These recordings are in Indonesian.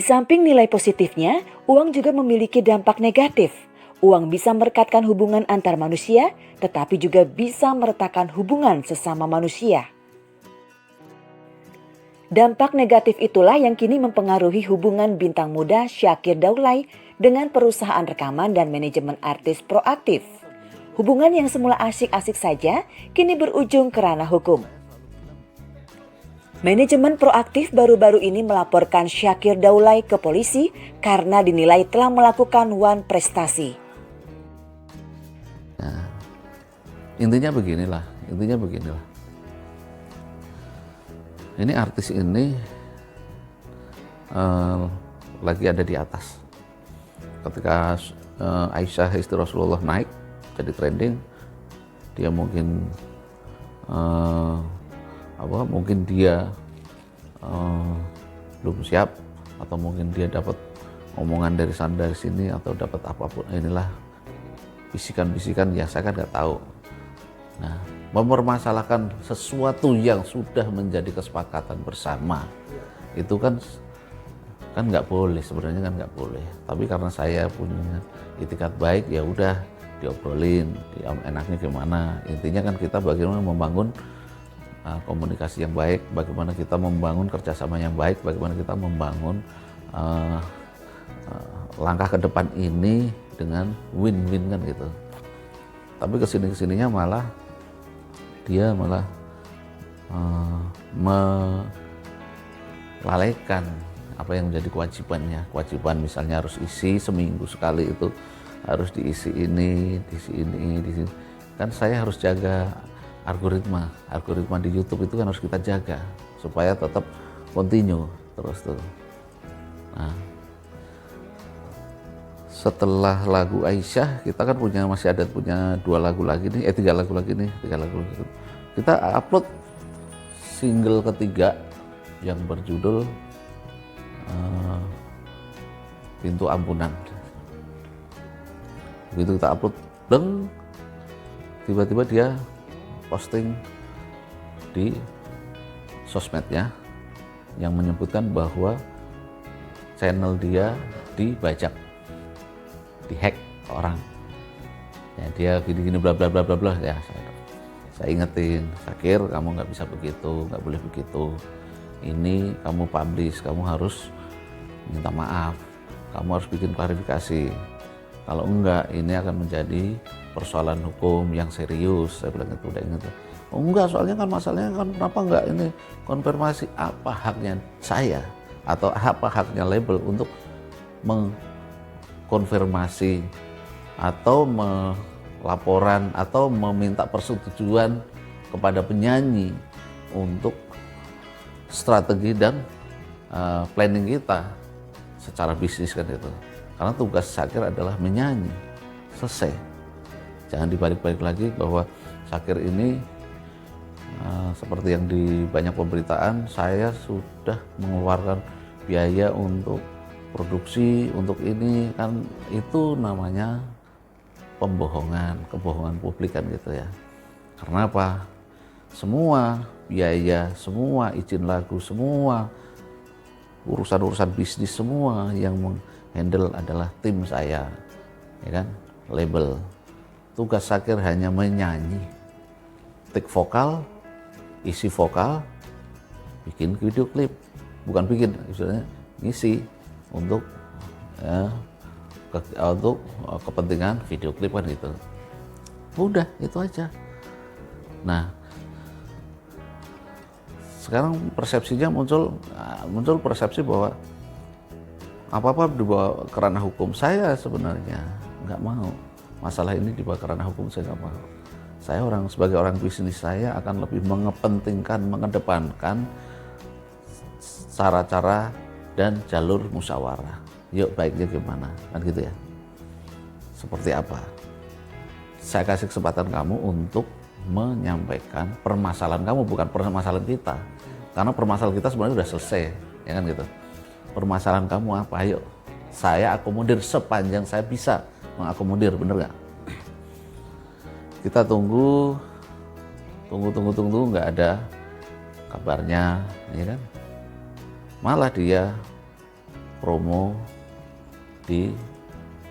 samping nilai positifnya, uang juga memiliki dampak negatif. Uang bisa merekatkan hubungan antar manusia, tetapi juga bisa meretakkan hubungan sesama manusia. Dampak negatif itulah yang kini mempengaruhi hubungan bintang muda Syakir Daulay dengan perusahaan rekaman dan manajemen artis Proaktif. Hubungan yang semula asik-asik saja, kini berujung ke ranah hukum. Manajemen Proaktif baru-baru ini melaporkan Syakir Daulay ke polisi karena dinilai telah melakukan wan prestasi. Nah, intinya beginilah. Ini artis ini lagi ada di atas. Ketika Aisyah istri Rasulullah naik jadi trending, dia mungkin mungkin dia belum siap, atau mungkin dia dapat omongan dari sana dari sini, atau dapat apapun, inilah bisikan-bisikan ya, saya kan nggak tahu. Nah, mempermasalahkan sesuatu yang sudah menjadi kesepakatan bersama itu kan nggak boleh, sebenarnya kan nggak boleh. Tapi karena saya punya itikat baik, ya udah diobrolin, enaknya gimana. Intinya kan kita bagaimana membangun komunikasi yang baik, bagaimana kita membangun kerjasama yang baik, bagaimana kita membangun langkah ke depan ini dengan win-win kan gitu. Tapi kesininya malah dia melalaikan apa yang menjadi kewajibannya. Kewajiban misalnya harus isi seminggu sekali, itu harus diisi ini, diisi ini, di sini. Kan saya harus jaga algoritma di YouTube itu kan harus kita jaga supaya tetap continue terus tuh. Nah, setelah lagu Aisyah, kita kan masih ada 3 lagu lagi nih. Kita upload single ketiga yang berjudul Pintu Ampunan. Begitu kita upload, tiba-tiba dia posting di sosmednya yang menyebutkan bahwa channel dia dibajak, dihack orang. Ya, dia gini-gini bla bla bla bla bla ya. Saya ingetin, Syakir, kamu nggak bisa begitu, nggak boleh begitu. Ini kamu publish, kamu harus minta maaf, kamu harus bikin klarifikasi. Kalau enggak, ini akan menjadi persoalan hukum yang serius. Saya bilang itu, udah inget. Oh enggak, soalnya kan masalahnya kan kenapa enggak ini konfirmasi apa haknya saya atau apa haknya label untuk mengkonfirmasi atau laporan atau meminta persetujuan kepada penyanyi untuk strategi dan planning kita secara bisnis kan itu. Karena tugas Syakir adalah menyanyi, selesai. Jangan dibalik-balik lagi bahwa Syakir ini seperti yang di banyak pemberitaan, saya sudah mengeluarkan biaya untuk produksi, untuk ini, kan itu namanya kebohongan publik kan gitu ya. Karena apa? Semua biaya, semua izin lagu, semua urusan-urusan bisnis, semua yang menghandle adalah tim saya, ya kan, label. Tugas Syakir hanya menyanyi, take vokal, isi vokal, bikin video klip, bukan bikin, istilahnya ngisi untuk untuk kepentingan video klip kan gitu. Udah itu aja. Nah, sekarang persepsinya muncul persepsi bahwa apa-apa dibawa ke ranah hukum. Saya sebenarnya nggak mau masalah ini dibawa ke ranah hukum, saya nggak mau. Saya sebagai orang bisnis, saya akan lebih mengedepankan cara-cara dan jalur musyawarah. Yuk, baiknya gimana, kan gitu ya. Seperti apa? Saya kasih kesempatan kamu untuk menyampaikan permasalahan kamu, bukan permasalahan kita. Karena permasalahan kita sebenarnya sudah selesai, ya kan gitu. Permasalahan kamu apa? Ayo, saya akomodir sepanjang saya bisa mengakomodir, bener nggak? Kita tunggu, nggak ada kabarnya, ya kan? Malah dia promo di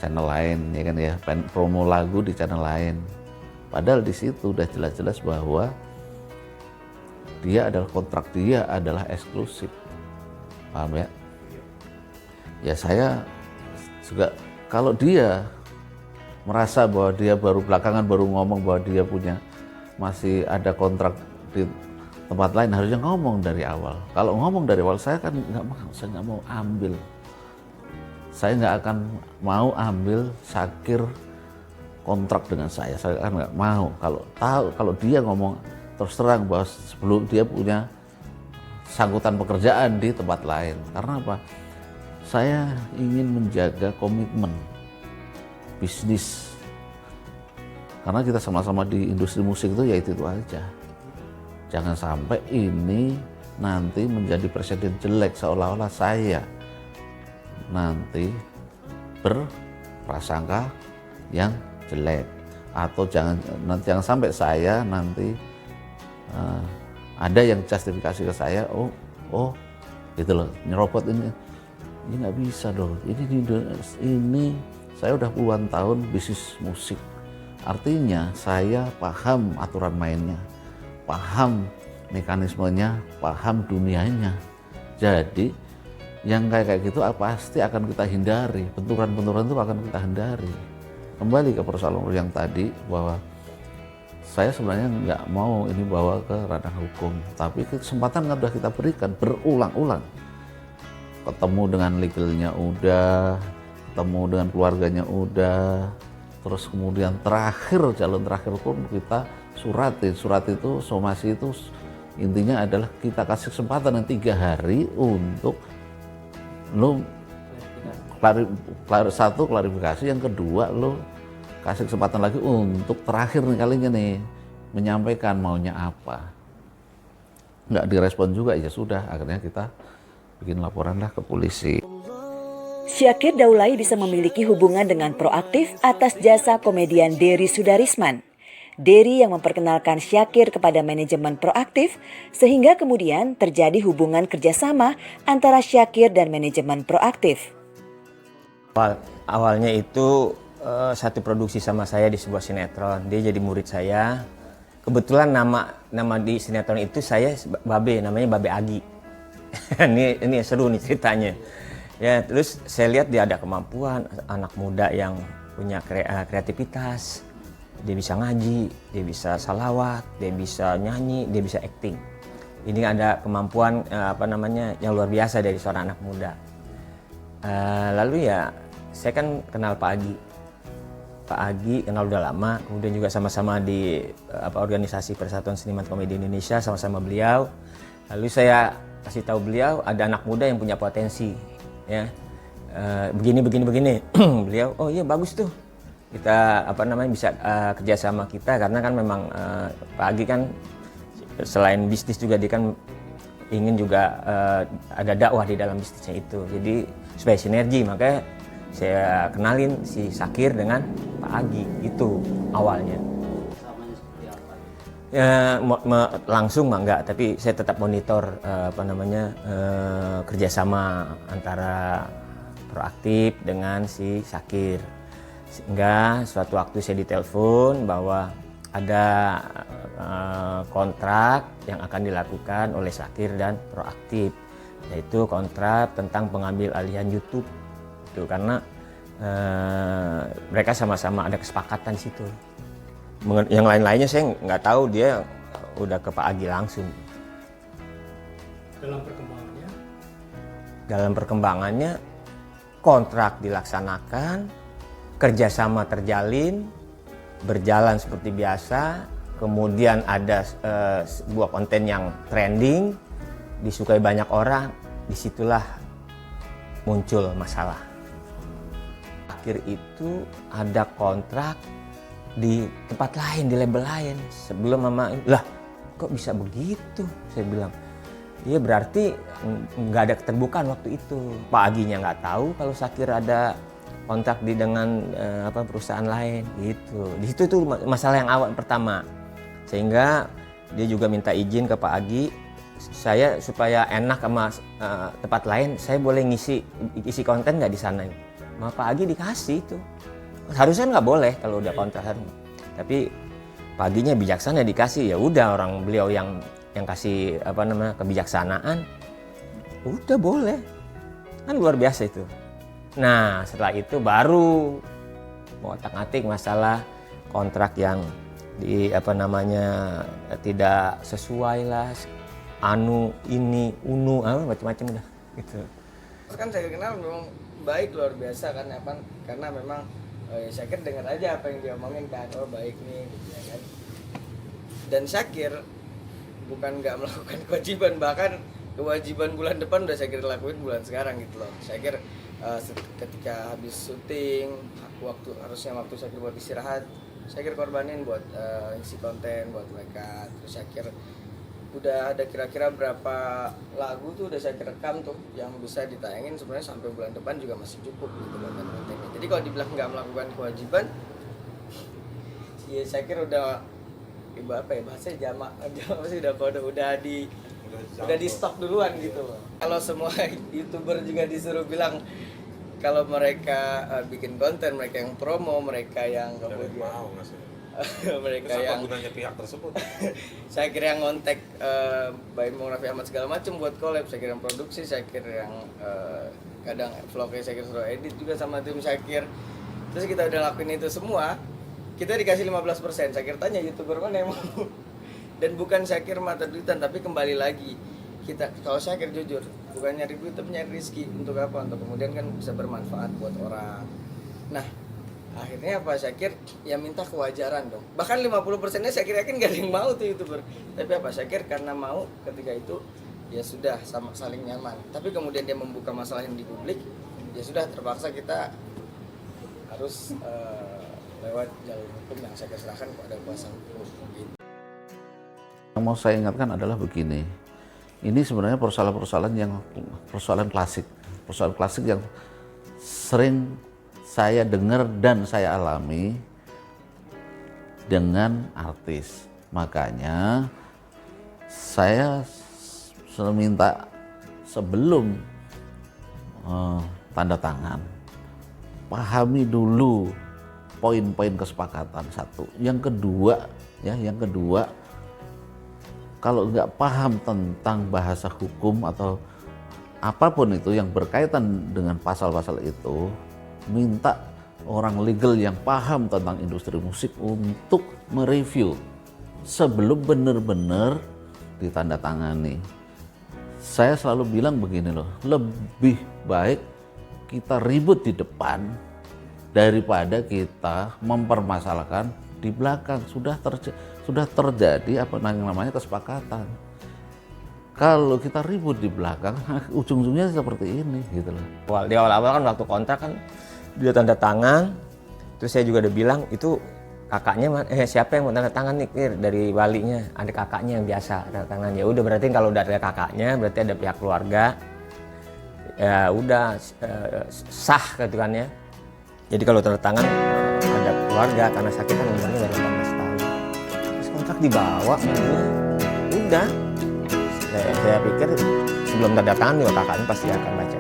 channel lain, ya kan ya, promo lagu di channel lain. Padahal di situ udah jelas-jelas bahwa dia adalah kontrak dia adalah eksklusif, paham ya? Ya saya juga kalau dia merasa bahwa dia baru belakangan baru ngomong bahwa dia punya masih ada kontrak di tempat lain, harusnya ngomong dari awal. Kalau ngomong dari awal, saya kan saya nggak mau ambil. Saya nggak akan mau ambil Syakir kontrak dengan saya kan nggak mau. Kalau dia ngomong terus terang bahwa sebelum dia punya sangkutan pekerjaan di tempat lain. Karena apa? Saya ingin menjaga komitmen bisnis. Karena kita sama-sama di industri musik itu ya itu aja. Jangan sampai ini nanti menjadi presiden jelek seolah-olah saya nanti berprasangka yang jelek, atau jangan sampai saya nanti ada yang justifikasi ke saya, oh gitu loh, nyerobot ini nggak bisa loh, ini saya udah puluhan tahun bisnis musik, artinya saya paham aturan mainnya, paham mekanismenya, paham dunianya. Jadi yang kayak gitu pasti akan kita hindari, benturan-benturan itu akan kita hindari. Kembali ke persoalan yang tadi, bahwa saya sebenarnya nggak mau ini bawa ke ranah hukum, tapi kesempatan yang sudah kita berikan berulang-ulang. Ketemu dengan legalnya udah, ketemu dengan keluarganya udah, terus kemudian jalan terakhir pun kita suratin. Surat itu, somasi itu intinya adalah kita kasih kesempatan yang 3 hari untuk lo satu klarifikasi, yang kedua lo kasih kesempatan lagi untuk terakhir nih kalinya nih menyampaikan maunya apa. Nggak direspon juga, ya sudah, akhirnya kita bikin laporan lah ke polisi. Syakir Daulay bisa memiliki hubungan dengan Proaktif atas jasa komedian Dery Sudarisman. Dery yang memperkenalkan Syakir kepada manajemen Proaktif, sehingga kemudian terjadi hubungan kerjasama antara Syakir dan manajemen Proaktif. Awalnya itu satu produksi sama saya di sebuah sinetron. Dia jadi murid saya. Kebetulan nama di sinetron itu saya Babe, namanya Babe Agi. ini seru nih ceritanya. Ya, terus saya lihat dia ada kemampuan, anak muda yang punya kreativitas. Dia bisa ngaji, dia bisa salawat, dia bisa nyanyi, dia bisa acting. Ini ada kemampuan yang luar biasa dari seorang anak muda. Lalu ya saya kan kenal Pak Agi kenal udah lama, kemudian juga sama-sama di organisasi Persatuan Seniman Komedi Indonesia, sama-sama beliau. Lalu saya kasih tahu beliau ada anak muda yang punya potensi, ya begini. Beliau, oh iya bagus tuh, kita bisa kerja sama kita, karena kan memang Pak Agi kan selain bisnis juga dia kan ingin juga ada dakwah di dalam bisnisnya itu. Jadi supaya sinergi, makanya saya kenalin si Syakir dengan Pak Agi, itu awalnya. Ya, langsung mah enggak, tapi saya tetap monitor kerjasama antara Proaktif dengan si Syakir. Sehingga suatu waktu saya ditelepon bahwa ada kontrak yang akan dilakukan oleh Syakir dan Proaktif, yaitu kontrak tentang pengambil alihan YouTube. Itu karena mereka sama-sama ada kesepakatan di situ. Yang lain-lainnya saya nggak tahu, dia udah ke Pak Agi langsung. Dalam perkembangannya kontrak dilaksanakan, kerjasama terjalin, berjalan seperti biasa. Kemudian ada sebuah konten yang trending, disukai banyak orang, disitulah muncul masalah. Akhir itu ada kontrak di tempat lain, di label lain. Sebelum mama, lah kok bisa begitu? Saya bilang, iya berarti nggak ada keterbukaan waktu itu. Pak Aginya nggak tahu kalau Syakir ada kontrak dengan perusahaan lain gitu. Di situ tuh masalah yang awal pertama. Sehingga dia juga minta izin ke Pak Agi saya supaya enak sama tempat lain, saya boleh isi konten nggak di sana? Sama Pak Agi dikasih itu. Harusnya nggak boleh kalau udah kontrak. Tapi Pak Aginya bijaksana dikasih, ya udah, orang beliau yang kasih kebijaksanaan, udah boleh. Kan luar biasa itu. Nah, setelah itu baru mau otak-atik masalah kontrak yang tidak sesuai lah, macam-macam udah gitu. Terus kan saya kenal memang baik, luar biasa kan, karena memang Syakir dengar aja apa yang dia omongin kan, oh baik nih gitu ya kan. Dan Syakir bukan nggak melakukan kewajiban, bahkan kewajiban bulan depan udah Syakir lakuin bulan sekarang gitu loh. Syakir ketika habis syuting, harusnya waktu Syakir buat istirahat, Syakir korbanin buat isi konten buat mereka. Terus Syakir udah ada kira-kira berapa lagu tuh udah Syakir rekam tuh yang bisa ditayangin sebenarnya sampai bulan depan juga masih cukup gitu konten-kontennya. Jadi kalau dibilang nggak melakukan kewajiban, ya Syakir udah bahasa jamak sih, udah di stok duluan gitu loh. Kalau semua YouTuber juga disuruh bilang kalau mereka bikin konten, mereka yang promo, mereka yang kemudian mereka terus yang apa gunanya pihak tersebut? saya kira yang ngontek Baim Raffi Ahmad segala macam buat collab, saya kira yang produksi, saya kira yang kadang vlognya saya kira suruh edit juga sama tim Syakir. Terus kita udah lakuin itu semua, kita dikasih 15%. Syakir tanya YouTuber mana yang mau. Dan bukan Syakir mata duitan, tapi kembali lagi kita, kalau Syakir jujur, bukan nyari duit tapi nyari rezeki. Untuk apa? Untuk kemudian kan bisa bermanfaat buat orang. Nah, akhirnya apa, Syakir ya minta kewajaran dong. Bahkan 50%-nya Syakir yakin gak ada yang mau tuh YouTuber. Tapi apa, Syakir karena mau ketika itu ya sudah sama saling nyaman. Tapi kemudian dia membuka masalah yang di publik, ya sudah terpaksa kita harus lewat jalur hukum yang Syakir serahkan kepada kuasa hukum gitu. Yang mau saya ingatkan adalah begini, ini sebenarnya persoalan klasik yang sering saya dengar dan saya alami dengan artis. Makanya saya minta sebelum tanda tangan, pahami dulu poin-poin kesepakatan satu. Yang kedua, kalau nggak paham tentang bahasa hukum atau apapun itu yang berkaitan dengan pasal-pasal itu, minta orang legal yang paham tentang industri musik untuk mereview sebelum benar-benar ditandatangani. Saya selalu bilang begini loh, lebih baik kita ribut di depan daripada kita mempermasalahkan di belakang. Sudah terjadi apa namanya kesepakatan. Kalau kita ribut di belakang, ujung-ujungnya seperti ini gitu loh. Di awal-awal kan waktu kontrak kan dia tanda tangan, terus saya juga udah bilang itu kakaknya siapa yang mau tanda tangan nih, dari walinya, ada kakaknya yang biasa tanda tangan. Ya udah, berarti kalau udah ada kakaknya berarti ada pihak keluarga, ya udah sah gitu kan ya. Jadi kalau tanda tangan ada keluarga, karena sakit kan umurnya baru 18 tahun. Terus kontrak dibawa, udah. Saya pikir sebelum tanda tangan juga kakaknya pasti akan baca